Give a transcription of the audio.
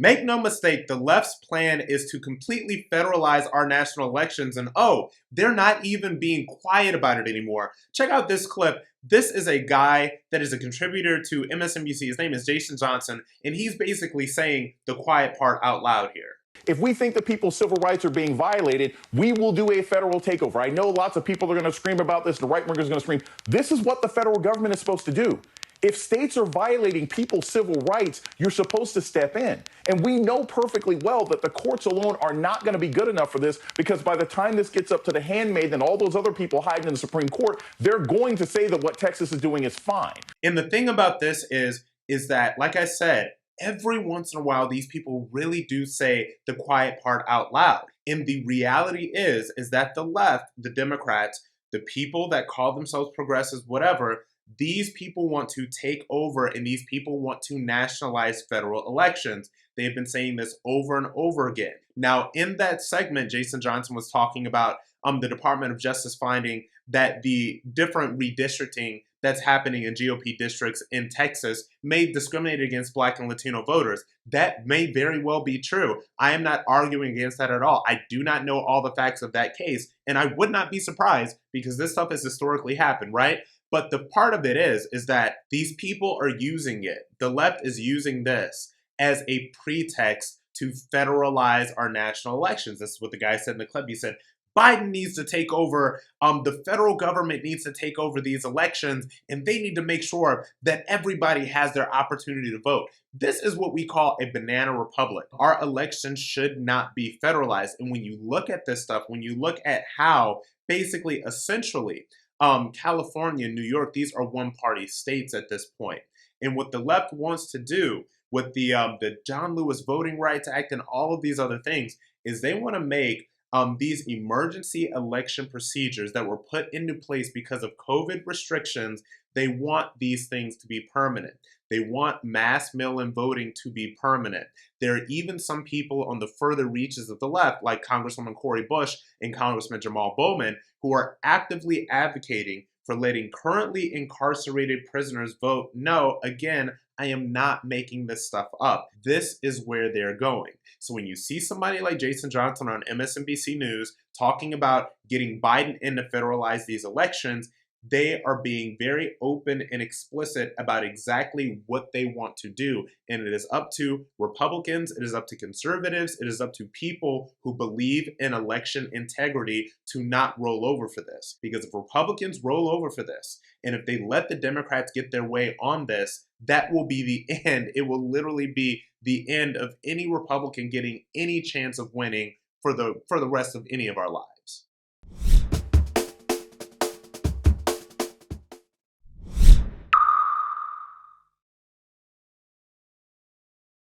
Make no mistake, the left's plan is to completely federalize our national elections, and oh, they're not even being quiet about it anymore. Check out this clip. This is a guy that is a contributor to MSNBC. His name is Jason Johnson, and he's basically saying the quiet part out loud here. If we think that people's civil rights are being violated, we will do a federal takeover. I know lots of people are going to scream about this. The right wingers are going to scream. This is what the federal government is supposed to do. If states are violating people's civil rights, you're supposed to step in. And we know perfectly well that the courts alone are not going to be good enough for this, because by the time this gets up to the handmaid and all those other people hiding in the Supreme Court, they're going to say that what Texas is doing is fine. And the thing about this is that, like I said, every once in a while, these people really do say the quiet part out loud. And the reality is that the left, the Democrats, the people that call themselves progressives, whatever, these people want to take over, and these people want to nationalize federal elections. They've been saying this over and over again. Now, in that segment, Jason Johnson was talking about the Department of Justice finding that the different redistricting that's happening in GOP districts in Texas may discriminate against Black and Latino voters. That may very well be true. I am not arguing against that at all. I do not know all the facts of that case, and I would not be surprised, because this stuff has historically happened, right? But the part of it is that these people are using it. The left is using this as a pretext to federalize our national elections. This is what the guy said in the clip. He said, Biden needs to take over, the federal government needs to take over these elections, and they need to make sure that everybody has their opportunity to vote. This is what we call a banana republic. Our elections should not be federalized. And when you look at this stuff, when you look at how basically, essentially, California, New York, these are one-party states at this point. And what the left wants to do with the John Lewis Voting Rights Act and all of these other things is they want to make these emergency election procedures that were put into place because of COVID restrictions, they want these things to be permanent. They want mass mail-in voting to be permanent. There are even some people on the further reaches of the left, like Congresswoman Cori Bush and Congressman Jamal Bowman, who are actively advocating for letting currently incarcerated prisoners vote. No, again, I am not making this stuff up. This is where they're going. So when you see somebody like Jason Johnson on MSNBC News talking about getting Biden in to federalize these elections, they are being very open and explicit about exactly what they want to do. And it is up to Republicans, it is up to conservatives, it is up to people who believe in election integrity to not roll over for this. Because if Republicans roll over for this, and if they let the Democrats get their way on this, that will be the end. It will literally be the end of any Republican getting any chance of winning for the rest of any of our lives.